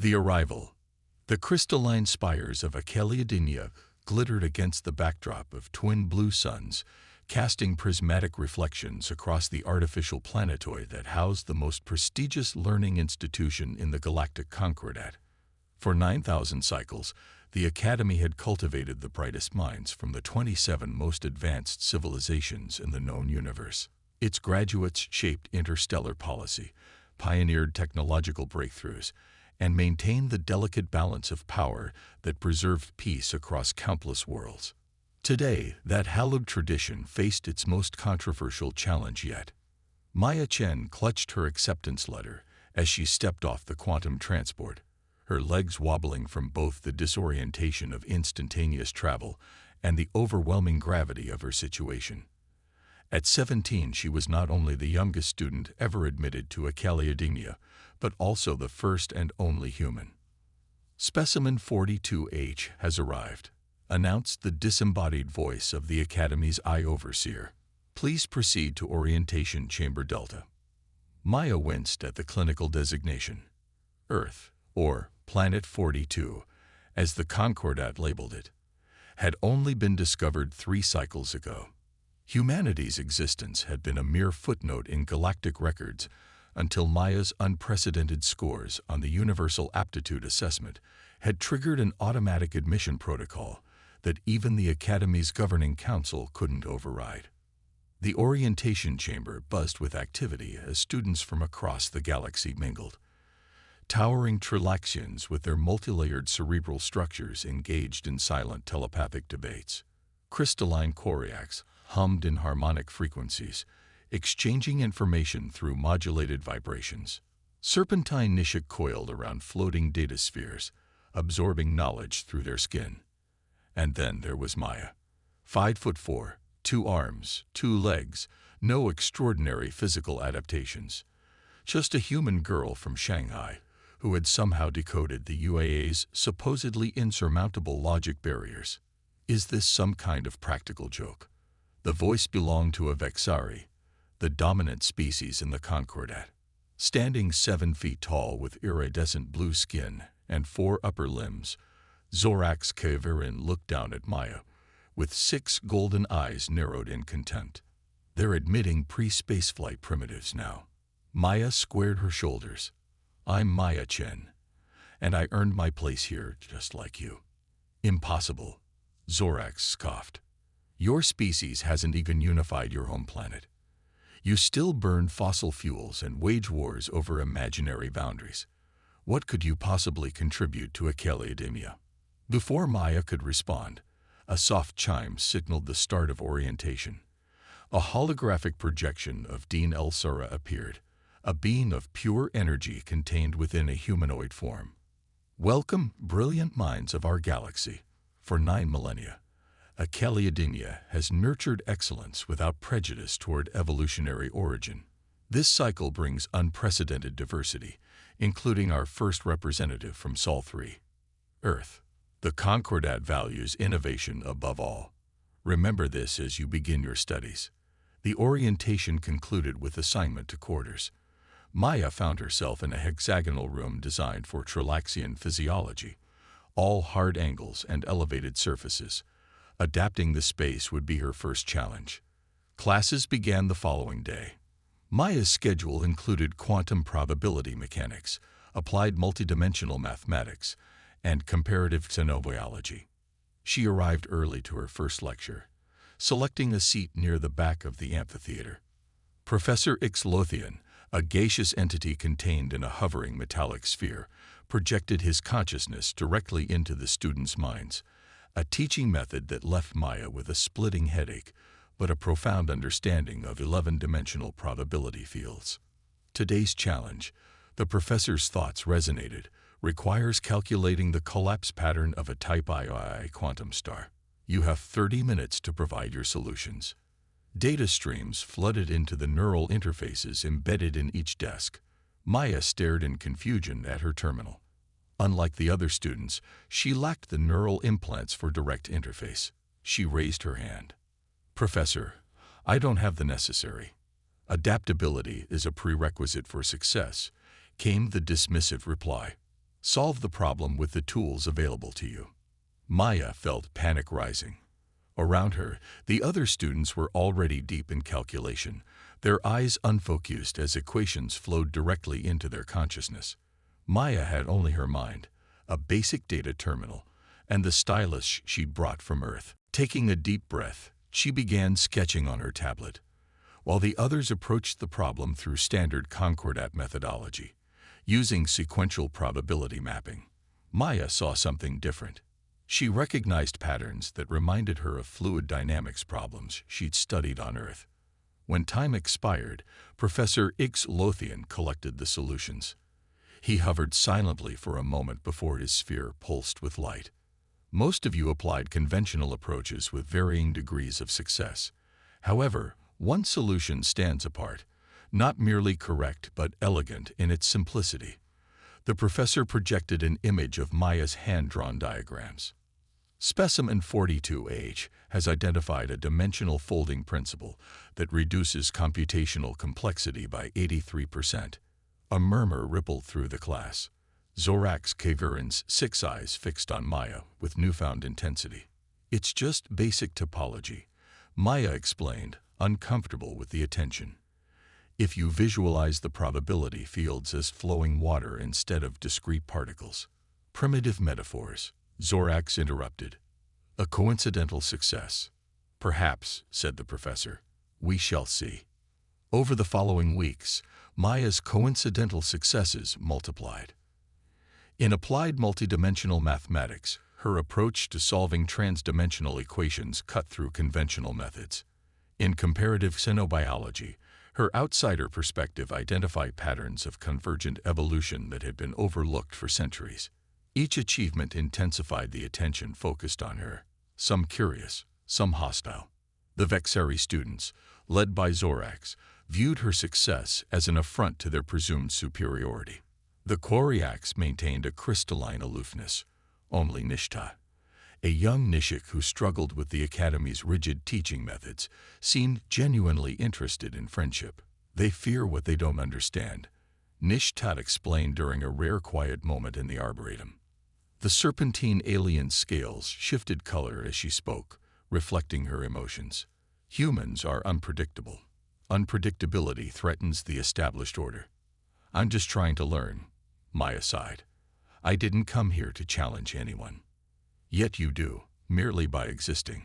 The arrival. The crystalline spires of Achelia glittered against the backdrop of twin blue suns, casting prismatic reflections across the artificial planetoid that housed the most prestigious learning institution in the galactic concordat. For 9,000 cycles, the Academy had cultivated the brightest minds from the 27 most advanced civilizations in the known universe. Its graduates shaped interstellar policy, pioneered technological breakthroughs, and maintained the delicate balance of power that preserved peace across countless worlds. Today, that hallowed tradition faced its most controversial challenge yet. Maya Chen clutched her acceptance letter as she stepped off the quantum transport, her legs wobbling from both the disorientation of instantaneous travel and the overwhelming gravity of her situation. At 17, she was not only the youngest student ever admitted to Achelia, but also the first and only human. Specimen 42H has arrived, announced the disembodied voice of the Academy's Eye Overseer. Please proceed to Orientation Chamber Delta. Maya winced at the clinical designation. Earth, or Planet 42, as the Concordat labeled it, had only been discovered 3 cycles ago. Humanity's existence had been a mere footnote in galactic records until Maya's unprecedented scores on the Universal Aptitude Assessment had triggered an automatic admission protocol that even the Academy's governing council couldn't override. The orientation chamber buzzed with activity as students from across the galaxy mingled. Towering Trilaxians with their multilayered cerebral structures engaged in silent telepathic debates. Crystalline Choriacs hummed in harmonic frequencies, exchanging information through modulated vibrations. Serpentine Nishik coiled around floating data spheres, absorbing knowledge through their skin. And then there was Maya. 5'4", 2 arms, 2 legs, no extraordinary physical adaptations. Just a human girl from Shanghai who had somehow decoded the UAA's supposedly insurmountable logic barriers. Is this some kind of practical joke? The voice belonged to a Vexari, the dominant species in the Concordat. Standing 7 feet tall with iridescent blue skin and 4 upper limbs, Zorax Kaverin looked down at Maya, with 6 golden eyes narrowed in contempt. They're admitting pre-spaceflight primitives now. Maya squared her shoulders. I'm Maya Chen, and I earned my place here just like you. Impossible, Zorax scoffed. Your species hasn't even unified your home planet. You still burn fossil fuels and wage wars over imaginary boundaries. What could you possibly contribute to Achelia? Before Maya could respond, a soft chime signaled the start of orientation. A holographic projection of Dean El-Sura appeared, a being of pure energy contained within a humanoid form. Welcome, brilliant minds of our galaxy. For 9 millennia, Achelia has nurtured excellence without prejudice toward evolutionary origin. This cycle brings unprecedented diversity, including our first representative from Sol 3, Earth. The Concordat values innovation above all. Remember this as you begin your studies. The orientation concluded with assignment to quarters. Maya found herself in a hexagonal room designed for Trilaxian physiology, all hard angles and elevated surfaces. Adapting the space would be her first challenge. Classes began the following day. Maya's schedule included quantum probability mechanics, applied multidimensional mathematics, and comparative xenobiology. She arrived early to her first lecture, selecting a seat near the back of the amphitheater. Professor Ixlothian, a gaseous entity contained in a hovering metallic sphere, projected his consciousness directly into the students' minds, a teaching method that left Maya with a splitting headache, but a profound understanding of 11-dimensional probability fields. Today's challenge, the professor's thoughts resonated, requires calculating the collapse pattern of a type II quantum star. You have 30 minutes to provide your solutions. Data streams flooded into the neural interfaces embedded in each desk. Maya stared in confusion at her terminal. Unlike the other students, she lacked the neural implants for direct interface. She raised her hand. Professor, I don't have the necessary. Adaptability is a prerequisite for success, came the dismissive reply. Solve the problem with the tools available to you. Maya felt panic rising. Around her, the other students were already deep in calculation, their eyes unfocused as equations flowed directly into their consciousness. Maya had only her mind, a basic data terminal, and the stylus she'd brought from Earth. Taking a deep breath, she began sketching on her tablet, while the others approached the problem through standard concordat methodology, using sequential probability mapping. Maya saw something different. She recognized patterns that reminded her of fluid dynamics problems she'd studied on Earth. When time expired, Professor Ix Lothian collected the solutions. He hovered silently for a moment before his sphere pulsed with light. Most of you applied conventional approaches with varying degrees of success. However, one solution stands apart, not merely correct but elegant in its simplicity. The professor projected an image of Maya's hand-drawn diagrams. Specimen 42H has identified a dimensional folding principle that reduces computational complexity by 83%. A murmur rippled through the class. Zorax Kavirin's 6 eyes fixed on Maya with newfound intensity. It's just basic topology, Maya explained, uncomfortable with the attention. If you visualize the probability fields as flowing water instead of discrete particles. Primitive metaphors, Zorax interrupted. A coincidental success. Perhaps, said the professor. We shall see. Over the following weeks, Maya's coincidental successes multiplied. In applied multidimensional mathematics, her approach to solving transdimensional equations cut through conventional methods. In comparative xenobiology, her outsider perspective identified patterns of convergent evolution that had been overlooked for centuries. Each achievement intensified the attention focused on her, some curious, some hostile. The Vexari students, led by Zorax, viewed her success as an affront to their presumed superiority. The Quariacs maintained a crystalline aloofness. Only Nishta, a young Nishik who struggled with the Academy's rigid teaching methods, seemed genuinely interested in friendship. They fear what they don't understand, Nishtat explained during a rare quiet moment in the Arboretum. The serpentine alien scales shifted color as she spoke, reflecting her emotions. Humans are unpredictable. Unpredictability threatens the established order. I'm just trying to learn, Maya sighed. I didn't come here to challenge anyone. Yet you do, merely by existing.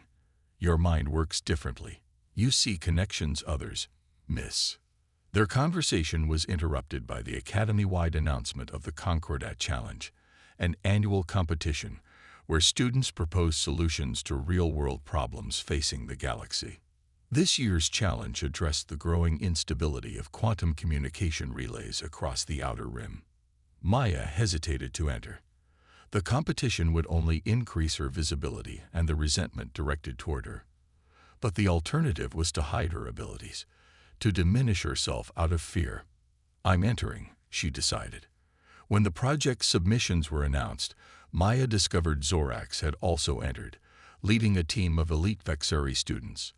Your mind works differently. You see connections others miss. Their conversation was interrupted by the Academy-wide announcement of the Concordat Challenge, an annual competition where students propose solutions to real-world problems facing the galaxy. This year's challenge addressed the growing instability of quantum communication relays across the Outer Rim. Maya hesitated to enter. The competition would only increase her visibility and the resentment directed toward her. But the alternative was to hide her abilities, to diminish herself out of fear. I'm entering, she decided. When the project's submissions were announced, Maya discovered Zorax had also entered, leading a team of elite Vexari students.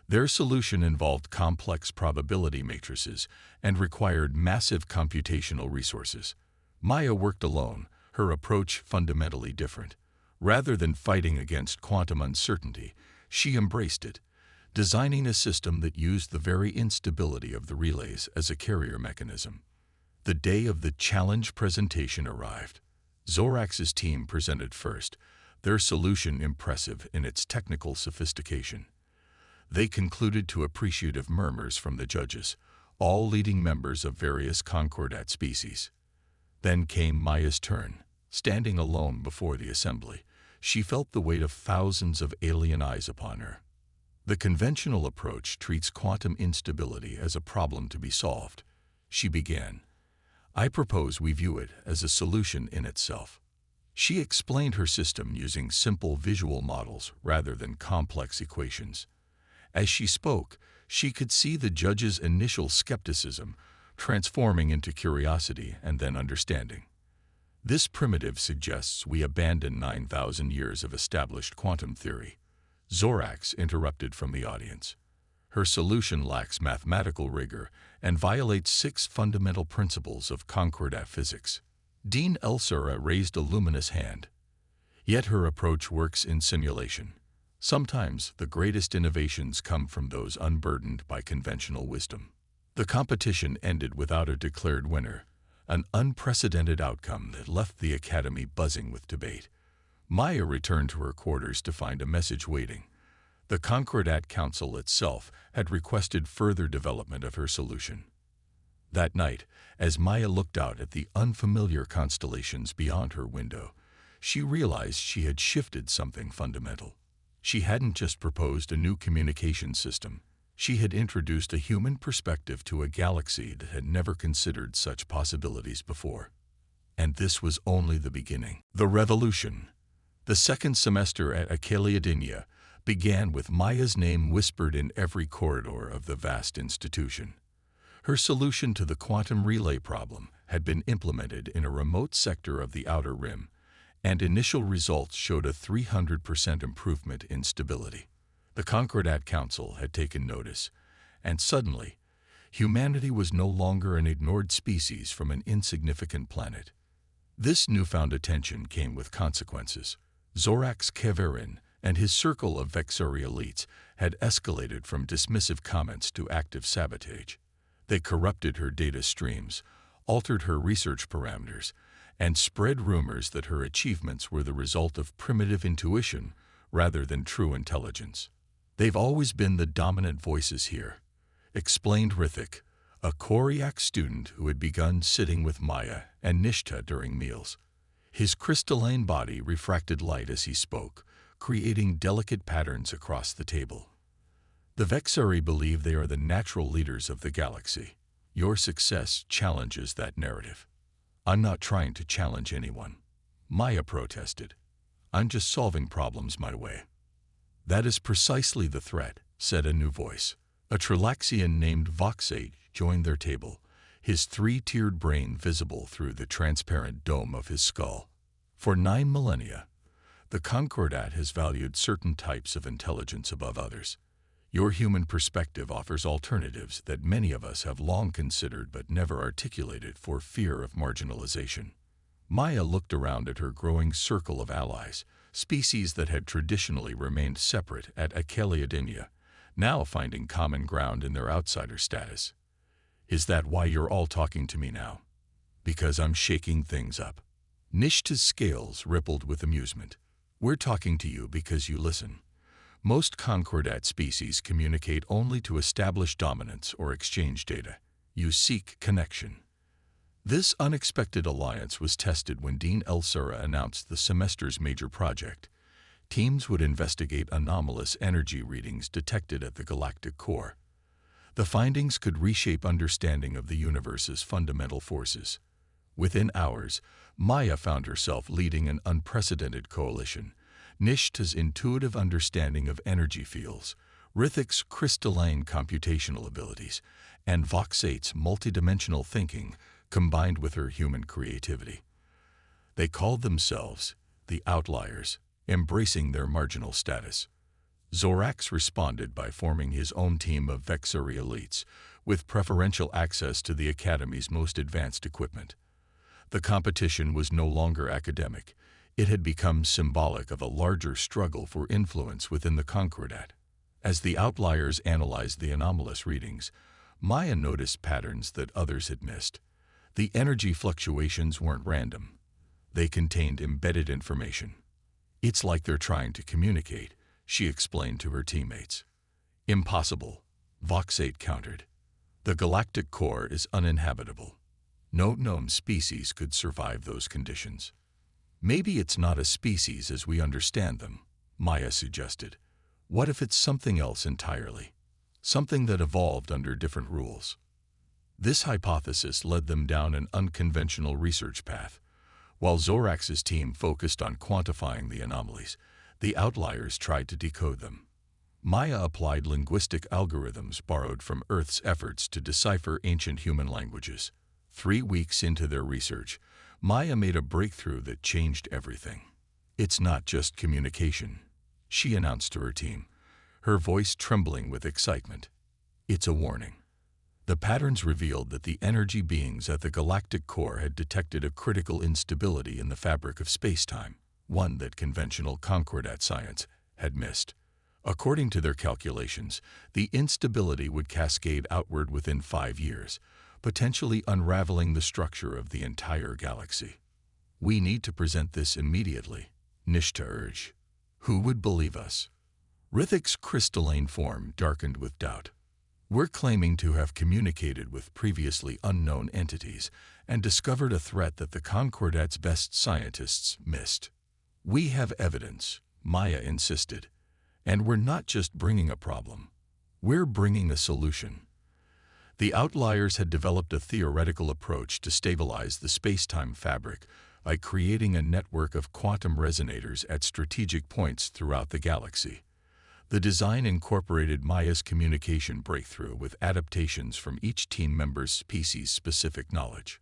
Their solution involved complex probability matrices and required massive computational resources. Maya worked alone, her approach fundamentally different. Rather than fighting against quantum uncertainty, she embraced it, designing a system that used the very instability of the relays as a carrier mechanism. The day of the challenge presentation arrived. Zorax's team presented first, their solution impressive in its technical sophistication. They concluded to appreciative murmurs from the judges, all leading members of various Concordat species. Then came Maya's turn. Standing alone before the assembly, she felt the weight of thousands of alien eyes upon her. The conventional approach treats quantum instability as a problem to be solved. She began. I propose we view it as a solution in itself. She explained her system using simple visual models rather than complex equations. As she spoke, she could see the judge's initial skepticism transforming into curiosity and then understanding. This primitive suggests we abandon 9,000 years of established quantum theory. Zorax interrupted from the audience. Her solution lacks mathematical rigor and violates 6 fundamental principles of Concordat physics. Dean Elsura raised a luminous hand. Yet her approach works in simulation. Sometimes the greatest innovations come from those unburdened by conventional wisdom. The competition ended without a declared winner, an unprecedented outcome that left the Academy buzzing with debate. Maya returned to her quarters to find a message waiting. The Concordat Council itself had requested further development of her solution. That night, as Maya looked out at the unfamiliar constellations beyond her window, she realized she had shifted something fundamental. She hadn't just proposed a new communication system. She had introduced a human perspective to a galaxy that had never considered such possibilities before. And this was only the beginning. The revolution. The second semester at Acheleudinia began with Maya's name whispered in every corridor of the vast institution. Her solution to the quantum relay problem had been implemented in a remote sector of the outer rim, and initial results showed a 300% improvement in stability. The Concordat Council had taken notice, and suddenly, humanity was no longer an ignored species from an insignificant planet. This newfound attention came with consequences. Zorax Keverin and his circle of Vexori elites had escalated from dismissive comments to active sabotage. They corrupted her data streams, altered her research parameters, and spread rumors that her achievements were the result of primitive intuition rather than true intelligence. "They've always been the dominant voices here," explained Rithik, a Koryak student who had begun sitting with Maya and Nishta during meals. His crystalline body refracted light as he spoke, creating delicate patterns across the table. "The Vexari believe they are the natural leaders of the galaxy. Your success challenges that narrative." "I'm not trying to challenge anyone," Maya protested. "I'm just solving problems my way." "That is precisely the threat," said a new voice. A Trilaxian named Voxate joined their table, his three-tiered brain visible through the transparent dome of his skull. "For 9 millennia, the Concordat has valued certain types of intelligence above others. Your human perspective offers alternatives that many of us have long considered but never articulated for fear of marginalization." Maya looked around at her growing circle of allies, species that had traditionally remained separate at Acheleudinia, now finding common ground in their outsider status. "Is that why you're all talking to me now?" "Because I'm shaking things up." Nishta's scales rippled with amusement. "We're talking to you because you listen. Most Concordat species communicate only to establish dominance or exchange data. You seek connection." This unexpected alliance was tested when Dean Elsura announced the semester's major project. Teams would investigate anomalous energy readings detected at the galactic core. The findings could reshape understanding of the universe's fundamental forces. Within hours, Maya found herself leading an unprecedented coalition. Nishta's intuitive understanding of energy fields, Rithik's crystalline computational abilities, and Voxate's multidimensional thinking combined with her human creativity. They called themselves the Outliers, embracing their marginal status. Zorax responded by forming his own team of Vexori elites, with preferential access to the Academy's most advanced equipment. The competition was no longer academic. It had become symbolic of a larger struggle for influence within the Concordat. As the Outliers analyzed the anomalous readings, Maya noticed patterns that others had missed. The energy fluctuations weren't random. They contained embedded information. "It's like they're trying to communicate," she explained to her teammates. "Impossible," Voxate countered. "The galactic core is uninhabitable. No known species could survive those conditions." "Maybe it's not a species as we understand them," Maya suggested. "What if it's something else entirely? Something that evolved under different rules?" This hypothesis led them down an unconventional research path. While Zorax's team focused on quantifying the anomalies, the Outliers tried to decode them. Maya applied linguistic algorithms borrowed from Earth's efforts to decipher ancient human languages. 3 weeks into their research, Maya made a breakthrough that changed everything. "It's not just communication," she announced to her team, her voice trembling with excitement. "It's a warning. The patterns revealed that the energy beings at the galactic core had detected a critical instability in the fabric of space-time, one that conventional concordat science had missed. According to their calculations, the instability would cascade outward within 5 years, potentially unraveling the structure of the entire galaxy. "We need to present this immediately," Nishta urged. "Who would believe us?" Rithik's crystalline form darkened with doubt. "We're claiming to have communicated with previously unknown entities and discovered a threat that the Concordat's best scientists missed." "We have evidence," Maya insisted. "And we're not just bringing a problem. We're bringing a solution." The Outliers had developed a theoretical approach to stabilize the space-time fabric by creating a network of quantum resonators at strategic points throughout the galaxy. The design incorporated Maya's communication breakthrough with adaptations from each team member's species-specific knowledge.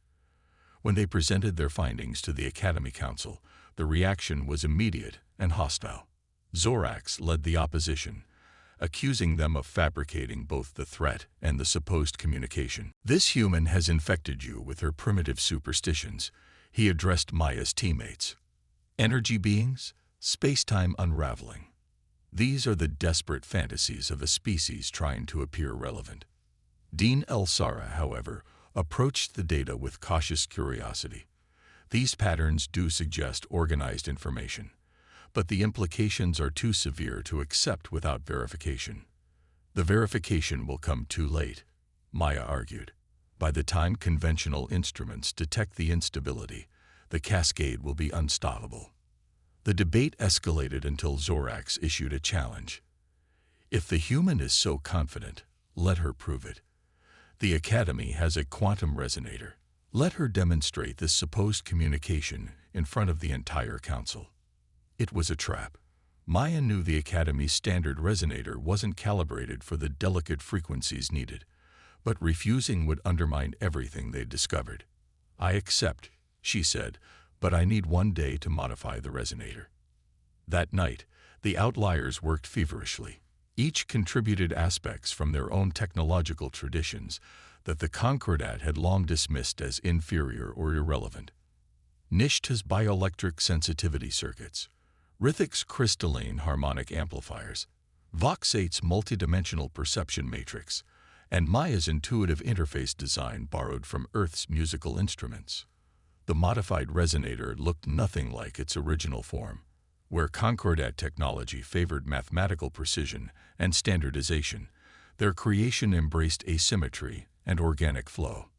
When they presented their findings to the Academy Council, the reaction was immediate and hostile. Zorax led the opposition, accusing them of fabricating both the threat and the supposed communication. "This human has infected you with her primitive superstitions," he addressed Maya's teammates. "Energy beings, space-time unraveling. These are the desperate fantasies of a species trying to appear relevant." Dean El-Sara, however, approached the data with cautious curiosity. "These patterns do suggest organized information, but the implications are too severe to accept without verification." "The verification will come too late," Maya argued. "By the time conventional instruments detect the instability, the cascade will be unstoppable." The debate escalated until Zorax issued a challenge. "If the human is so confident, let her prove it. The Academy has a quantum resonator. Let her demonstrate this supposed communication in front of the entire council." It was a trap. Maya knew the Academy's standard resonator wasn't calibrated for the delicate frequencies needed, but refusing would undermine everything they'd discovered. "I accept," she said, "but I need 1 day to modify the resonator." That night, the Outliers worked feverishly. Each contributed aspects from their own technological traditions that the Concordat had long dismissed as inferior or irrelevant. Nishta's bioelectric sensitivity circuits, Rithik's crystalline harmonic amplifiers, Vox-8's multidimensional perception matrix, and Maya's intuitive interface design borrowed from Earth's musical instruments. The modified resonator looked nothing like its original form. Where Concordat technology favored mathematical precision and standardization, their creation embraced asymmetry and organic flow.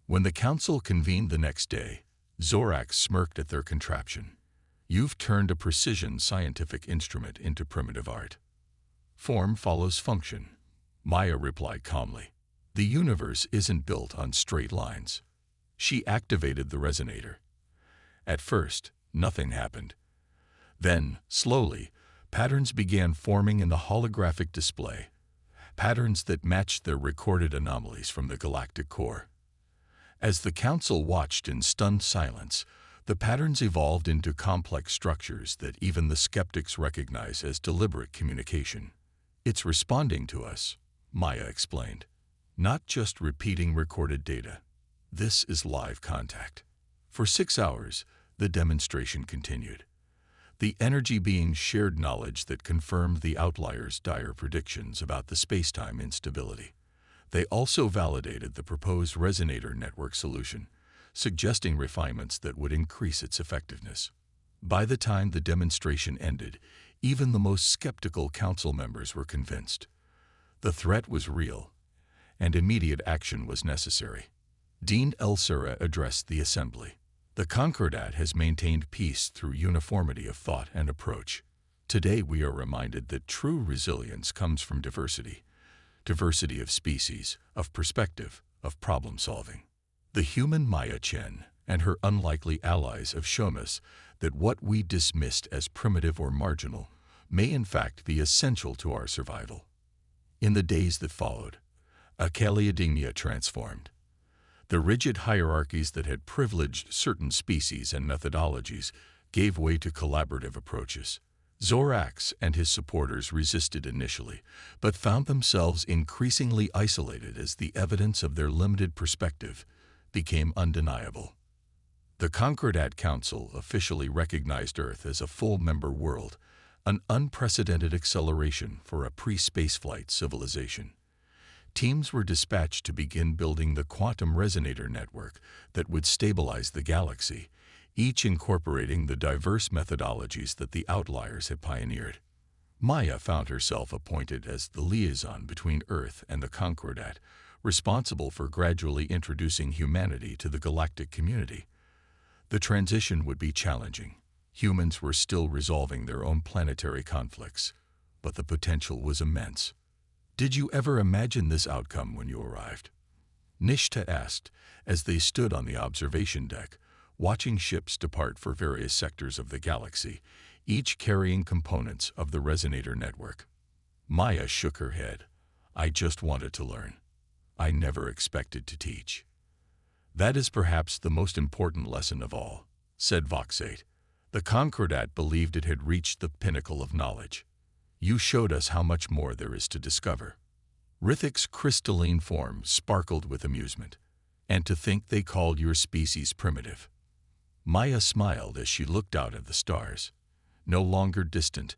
When the council convened the next day, Zorax smirked at their contraption. "You've turned a precision scientific instrument into primitive art." "Form follows function," Maya replied calmly. "The universe isn't built on straight lines." She activated the resonator. At first, nothing happened. Then, slowly, patterns began forming in the holographic display, patterns that matched their recorded anomalies from the galactic core. As the council watched in stunned silence, the patterns evolved into complex structures that even the skeptics recognize as deliberate communication. "It's responding to us," Maya explained. "Not just repeating recorded data. This is live contact." For 6 hours, the demonstration continued. The energy beings shared knowledge that confirmed the Outliers' dire predictions about the space-time instability. They also validated the proposed resonator network solution, suggesting refinements that would increase its effectiveness. By the time the demonstration ended, even the most skeptical council members were convinced. The threat was real, and immediate action was necessary. Dean El-Sara addressed the assembly. "The Concordat has maintained peace through uniformity of thought and approach. Today we are reminded that true resilience comes from diversity of species, of perspective, of problem-solving. The human Maya Chen and her unlikely allies have shown us that what we dismissed as primitive or marginal may in fact be essential to our survival." In the days that followed, Academia transformed. The rigid hierarchies that had privileged certain species and methodologies gave way to collaborative approaches. Zorax and his supporters resisted initially, but found themselves increasingly isolated as the evidence of their limited perspective became undeniable. The Concordat Council officially recognized Earth as a full-member world, an unprecedented acceleration for a pre-spaceflight civilization. Teams were dispatched to begin building the quantum resonator network that would stabilize the galaxy, each incorporating the diverse methodologies that the outliers had pioneered. Maya found herself appointed as the liaison between Earth and the Concordat, responsible for gradually introducing humanity to the galactic community. The transition would be challenging. Humans were still resolving their own planetary conflicts, but the potential was immense. "Did you ever imagine this outcome when you arrived?" Nishta asked, as they stood on the observation deck, watching ships depart for various sectors of the galaxy, each carrying components of the resonator network. Maya shook her head. "I just wanted to learn. I never expected to teach." "That is perhaps the most important lesson of all," said Voxate. "The Concordat believed it had reached the pinnacle of knowledge. You showed us how much more there is to discover." Rithik's crystalline form sparkled with amusement. "And to think they called your species primitive." Maya smiled as she looked out at the stars. No longer distant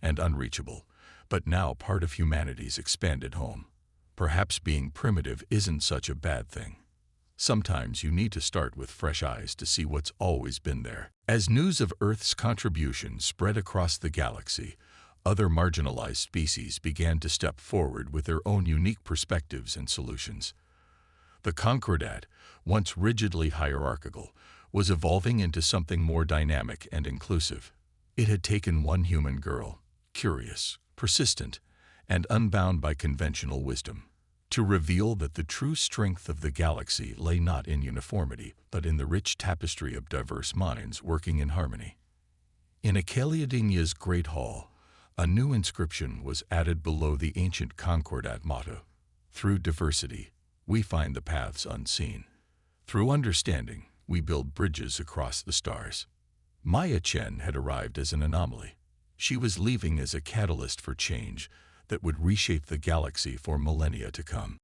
and unreachable, but now part of humanity's expanded home. Perhaps being primitive isn't such a bad thing. Sometimes you need to start with fresh eyes to see what's always been there. As news of Earth's contribution spread across the galaxy, other marginalized species began to step forward with their own unique perspectives and solutions. The Concordat, once rigidly hierarchical, was evolving into something more dynamic and inclusive. It had taken one human girl, curious, persistent, and unbound by conventional wisdom, to reveal that the true strength of the galaxy lay not in uniformity, but in the rich tapestry of diverse minds working in harmony. In Acaliadinia's Great Hall, a new inscription was added below the ancient Concordat motto: "Through diversity, we find the paths unseen. Through understanding, we build bridges across the stars." Maya Chen had arrived as an anomaly. She was leaving as a catalyst for change that would reshape the galaxy for millennia to come.